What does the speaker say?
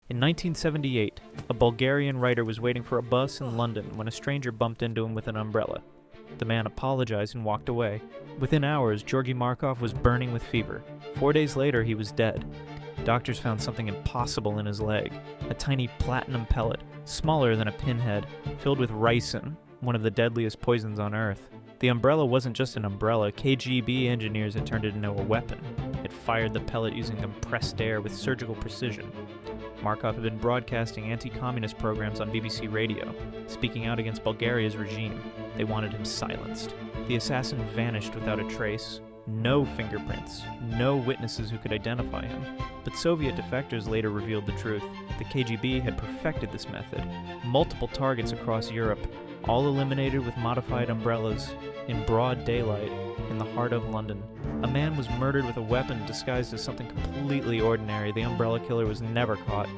In 1978, a Bulgarian writer was waiting for a bus in London when a stranger bumped into him with an umbrella. The man apologized and walked away. Within hours, Georgy Markov was burning with fever. 4 days later, he was dead. Doctors found something impossible in his leg, a tiny platinum pellet, smaller than a pinhead, filled with ricin, one of the deadliest poisons on Earth. The umbrella wasn't just an umbrella. KGB engineers had turned it into a weapon. It fired the pellet using compressed air with surgical precision. Markov had been broadcasting anti-communist programs on BBC Radio, speaking out against Bulgaria's regime. They wanted him silenced. The assassin vanished without a trace. No fingerprints, no witnesses who could identify him. But Soviet defectors later revealed the truth. The KGB had perfected this method. Multiple targets across Europe, all eliminated with modified umbrellas, in broad daylight, in the heart of London. A man was murdered with a weapon disguised as something completely ordinary. The umbrella killer was never caught.